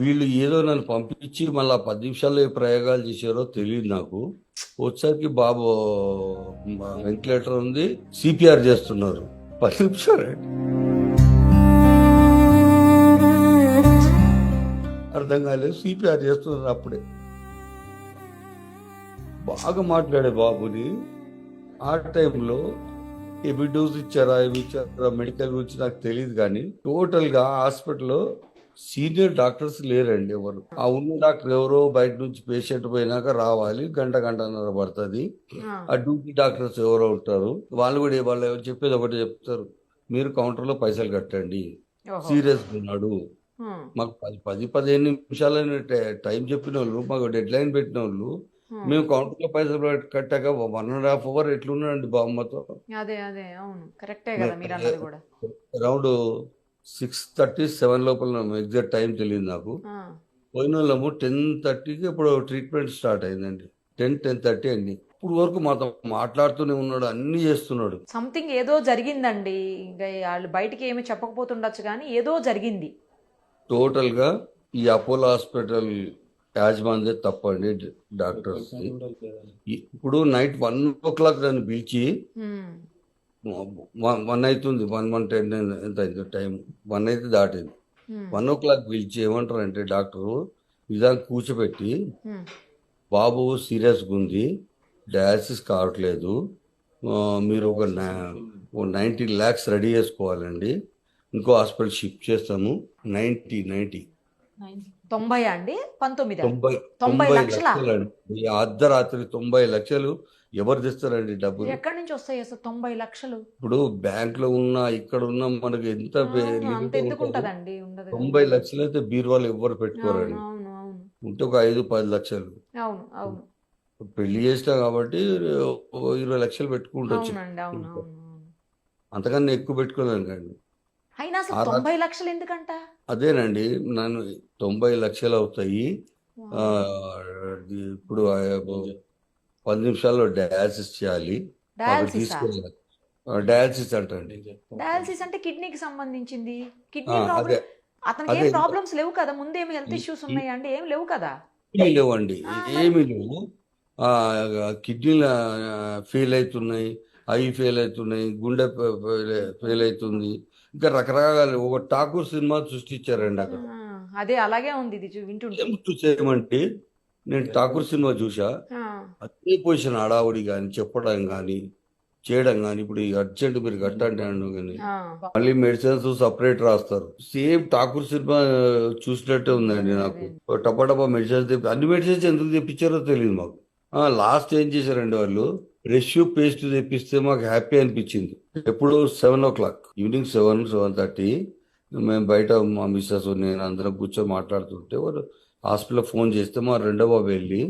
వీళ్ళు ఏదో నన్ను పంపించి మళ్ళీ 10 నిమిషాల్లో ఏ ప్రయోగాలు చేశారో తెలియదు నాకు. వచ్చేసరికి బాబు వెంటిలేటర్ ఉంది, సిపిఆర్ చేస్తున్నారు. 10 నిమిషాలు అర్థం కాలేదు, సిపిఆర్ చేస్తున్నారు. అప్పుడే బాగా మాట్లాడే బాబుని. ఆ టైంలో ఏమి డోస్ ఇచ్చారా, ఏమి ఇచ్చారా మెడికల్ గురించి నాకు తెలియదు, కానీ టోటల్గా హాస్పిటల్లో సీనియర్ డాక్టర్స్ లేరండి ఎవరు. ఆ ఉన్న డాక్టర్ ఎవరో బయట నుంచి పేషెంట్ పోయినాక రావాలి, గంటన్నర పడుతుంది. ఆ డ్యూటీ డాక్టర్స్ ఎవరో ఉంటారు, వాళ్ళు కూడా వాళ్ళు చెప్పేది ఒకటి చెప్తారు, మీరు కౌంటర్లో పైసలు కట్టండి, సీరియస్ ఉన్నాడు. మాకు 15 నిమిషాలైన టైం చెప్పిన వాళ్ళు, మాకు డెడ్ లైన్ పెట్టిన వాళ్ళు, మేము కౌంటర్లో పైసలు కట్టాక 1.5 అవర్ ఎట్లున్నాడండి బామ్మతో. అదే అదే అవును కరెక్టే కదా మీరు అన్నది కూడా. అరౌండ్ 6:30-7 లోపల ఎగ్జాక్ట్ టైం తెలియదు నాకు. పోయిన వాళ్ళము 10:30కి ఇప్పుడు ట్రీట్మెంట్ స్టార్ట్ అయిందండి. 10-10:30 అయింది. ఇప్పుడు వరకు మాతో మాట్లాడుతూనే ఉన్నాడు, అన్ని చేస్తున్నాడు. సంథింగ్ ఏదో జరిగిందండి, ఇంకా వాళ్ళు బయటికి ఏమి చెప్పకపోతుండొచ్చు కానీ ఏదో జరిగింది. టోటల్గా ఈ అపోలో హాస్పిటల్ యాజమాన్దే తప్పండి, డాక్టర్స్. ఇప్పుడు నైట్ 1 o'clock నన్ను పిలిచి, 1 అవుతుంది, 1:10 ఎంత అయింది టైం, 1 అయితే దాటింది. 1 o'clock పిలిచి ఏమంటారంటే డాక్టరు నిదాన్ని కూర్చోబెట్టి, బాబు సీరియస్గా ఉంది, డయాలసిస్ కావట్లేదు, మీరు ఒక 90 lakhs రెడీ చేసుకోవాలండి, ఇంకో హాస్పిటల్ షిఫ్ట్ చేస్తాము. 90 90 అండి 19 90 లక్షలండి. అర్ధరాత్రి 90 లక్షలు ఎవరు తెస్తారండి డబ్బులు? ఎక్కడి నుంచి వస్తాయి అసలు 90 లక్షలు? ఇప్పుడు బ్యాంక్ లో ఉన్నా ఇక్కడ ఉన్నా మనకి ఎంత అంత ఎందుకు ఉంటదండి? ఉండదు. 90 లక్షలు అయితే బీరువాళ్ళు ఎవరు పెట్టుకోరండి. అవును అవును ఉంటే ఒక 5-10 లక్షలు. అవును అవును పెళ్లి చేసినా కాబట్టి 20 లక్షలు పెట్టుకుంటొచ్చు, అవునండి అవును అవును అవును. అంతకన్నా ఎక్కువ పెట్టుకోలేను కండి. అయినా అసలు 90 లక్షలు ఎందుకంట? అదేనండి, నన్ను 90 లక్షలు అవుతాయి. ఆ, ఇప్పుడు 10 నిమిషాల్లో డయాలసిస్ చేయాలి, అక్కడ డయాలసిసా? తీసుకెళ్ళాలి. డయాలసిస్ అంటండి. డయాలసిస్ అంటే కిడ్నీకి సంబంధించింది. కిడ్నీ అదే ప్రాబ్లం అతనికి ఏం అదే ప్రాబ్లమ్స్ లేవు కదా? ముందేమి హెల్త్ ఇష్యూస్ ఉన్నాయా అండి? ఏం లేవు కదా? ఏమీ లేవండి, మరి ఏమీ లేవు. కిడ్నీలు ఫెయిల్ అవుతున్నాయి, అవి ఫెయిల్ అవుతున్నాయి, గుండె ఫెయిల్ అవుతుంది, ఇంకా రకరకాల. ఒక ఠాకూర్ సినిమా సృష్టించారండి అక్కడ. అదే అలాగే ఉంది ఇది వింటుంటే. ఏం చేయమంటే, నేను ఠాకూర్ సినిమా చూసా, ఆ, అదే పొజిషన్ హడావుడి కానీ చెప్పడం కానీ చేయడం కానీ. ఇప్పుడు అర్జెంట్ మీరు కట్టండి అను కానీ ఆ, మళ్ళీ మెడిసిన్స్ సపరేట్ రాస్తారు. సేమ్ ఠాకూర్ సినిమా చూసినట్టే ఉందండి నాకు. టపా మెడిసిన్స్ అన్ని మెడిసిన్స్ ఎందుకు తెప్పించారో తెలియదు మాకు. లాస్ట్ ఏం చేశారండి వాళ్ళు, రెష్యూ పేస్ట్ తెప్పిస్తే మాకు హ్యాపీ అనిపించింది. ఎప్పుడు 7 o'clock, ఈవినింగ్ 7-7:30 మేము బయట మా మిస్సెస్ నేను అందరం కూర్చొని మాట్లాడుతుంటే, వాళ్ళు హాస్పిటల్ ఫోన్ చేస్తే మా రెండో బాబు వెళ్ళి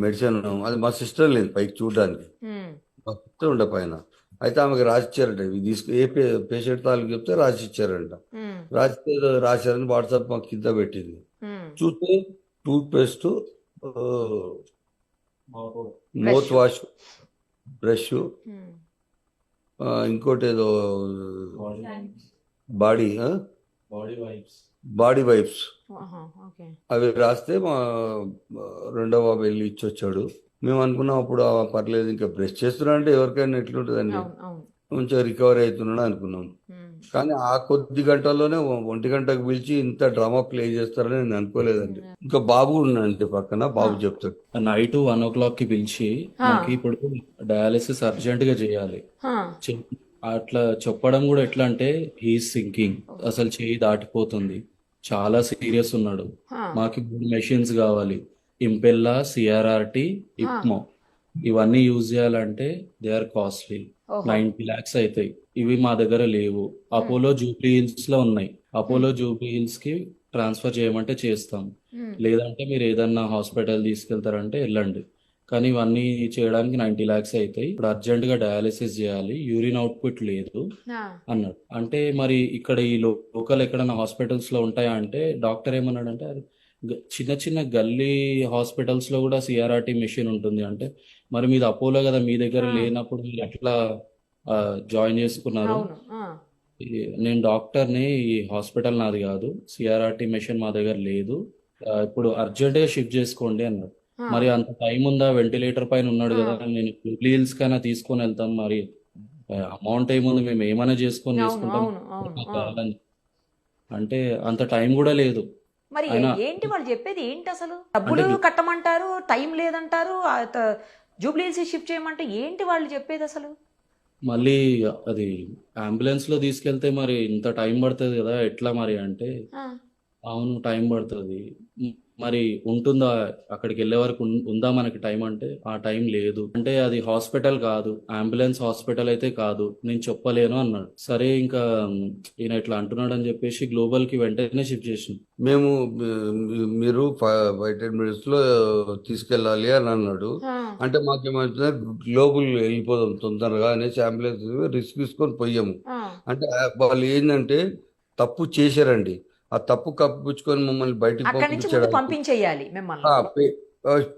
మెడిసిన్, అది మా సిస్టర్ లేదు పైకి చూడడానికి, మా సిస్టర్ ఉండే పైన. అయితే ఆమెకి రాసిచ్చారంట, ఇవి తీసుకు ఏ పేషెంట్ తాలూకు చెప్తే రాసిచ్చారంట. రాసిస్తే రాశారని వాట్సాప్ మాకు కింద పెట్టింది. చూస్తే toothpaste, mouthwash, brush, ఇంకోటి ఏదో బాడీ బాడీ వైప్స్, ఓకే. అవి రాస్తే మా రెండో బాబు వెళ్ళి ఇచ్చొచ్చాడు. మేము అనుకున్నాం అప్పుడు పర్లేదు, ఇంకా బ్రష్ చేస్తున్నా అంటే ఎవరికైనా ఎట్లుంటుందండి, అవును అవును కొంచెం రికవరీ అవుతున్నాడు అనుకున్నాం. కానీ ఆ కొద్ది గంటల్లోనే 1 గంటకు పిలిచి ఇంత డ్రామా ప్లే చేస్తారని నేను అనుకోలేదండి. ఇంకా బాబు ఉన్నాడంటే పక్కన, బాబు చెప్తాడు. నైట్ 1 o'clock కి పిలిచి, మనకి ఇప్పుడు డయాలిసిస్ అర్జెంట్ గా చేయాలి, అట్లా చెప్పడం కూడా ఎట్లా అంటే, హీస్ సింకింగ్, అసలు చేయి దాటిపోతుంది, చాలా సీరియస్ ఉన్నాడు, మాకు 3 మెషిన్స్ కావాలి, ఇంపెల్లా, సిఆర్ఆర్టి, ఇప్మో, ఇవన్నీ యూజ్ చేయాలంటే దే ఆర్ కాస్ట్లీ, 90 lakhs అవుతాయి. ఇవి మా దగ్గర లేవు. అపోలో జూబ్లీ హిల్స్ లో ఉన్నాయి, అపోలో జూబ్లీ హిల్స్ కి ట్రాన్స్ఫర్ చేయమంటే చేస్తాం, లేదంటే మీరు ఏదన్నా హాస్పిటల్ తీసుకెళ్తారంటే వెళ్ళండి, కానీ ఇవన్నీ చేయడానికి 90 lakhs అవుతాయి. ఇప్పుడు అర్జెంట్ గా డయాలిసిస్ చేయాలి, యూరిన్ అవుట్పుట్ లేదు అన్నాడు. అంటే మరి ఇక్కడ ఈ లోకల్ ఎక్కడన్నా హాస్పిటల్స్ లో ఉంటాయా అంటే, డాక్టర్ ఏమన్నాడంటే, చిన్న చిన్న గల్లీ హాస్పిటల్స్ లో కూడా సిఆర్ఆర్టీ మెషిన్ ఉంటుంది అంటే, మరి మీది అపోలో కదా, మీ దగ్గర లేనప్పుడు మీరు ఎట్లా జాయిన్ చేసుకున్నారు నేను డాక్టర్ని, ఈ హాస్పిటల్ నాది కాదు, సిఆర్ఆర్టీ మెషిన్ మా దగ్గర లేదు, ఇప్పుడు అర్జెంట్గా షిఫ్ట్ చేసుకోండి అన్నాడు. మరి అంత టైం ఉందా? వెంటిలేటర్ పైన ఉన్నాడు కదా, నేను జూబ్లీ హిల్స్ కైనా తీసుకొని వెళ్తాం, మరి అమౌంట్ ఏముంది, మేము ఏమైనా చేసుకొని అవును తీసుకుంటాం అవును అవును నాకు కావాలని. అంటే అంత టైం కూడా లేదు. మరి ఆయన ఏంటి వాళ్ళు చెప్పేది ఏంటి అసలు? అంటే డబ్బులు కట్టమంటారు, టైం లేదంటారు, జూబ్లీ హిల్స్ షిఫ్ట్ చేయమంటే ఏంటి వాళ్ళు చెప్పేది అసలు? మళ్ళీ అది అంబులెన్స్ లో తీసుకెళ్తే మరి ఇంత టైం పడుతుంది కదా, ఎట్లా మరి అంటే, ఆ, అవును టైం పడుతుంది. మరి ఉంటుందా అక్కడికి వెళ్ళే వరకు ఉందా మనకి టైం అంటే, ఆ టైం లేదు. అంటే అది హాస్పిటల్ కాదు, అంబులెన్స్ హాస్పిటల్ అయితే కాదు, నేను చెప్పలేను అన్నాడు. సరే ఇంకా ఈయన ఇట్లా అంటున్నాడు అని చెప్పేసి గ్లోబల్ కి వెంటనే షిఫ్ట్ చేసిన. మేము మీరు 5-10 minutes లో తీసుకెళ్ళాలి అని అన్నాడు. ఆ, అంటే మాకేమంటే గ్లోబల్ వెళ్ళిపోదాం తొందరగా అనేసి అంబులెన్స్ రిస్క్ తీసుకొని పోయాము. ఆ, అంటే వాళ్ళు ఏంటంటే తప్పు చేశారండి. ఆ తప్పు కప్పిపుచ్చుకొని మమ్మల్ని బయటికి అక్కడి నుంచి ముందు పంపించడానికి పంపించేయాలి మిమ్మల్ని.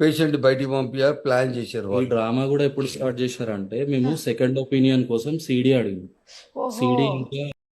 పేషెంట్ బయటికి పంపించారు, ప్లాన్ చేశారు ఈ వాళ్ళు. డ్రామా కూడా ఎప్పుడు స్టార్ట్ చేశారంటే, మేము సెకండ్ ఒపీనియన్ కోసం సిడి అడిగింది. ఓహో సిడి ఇంకా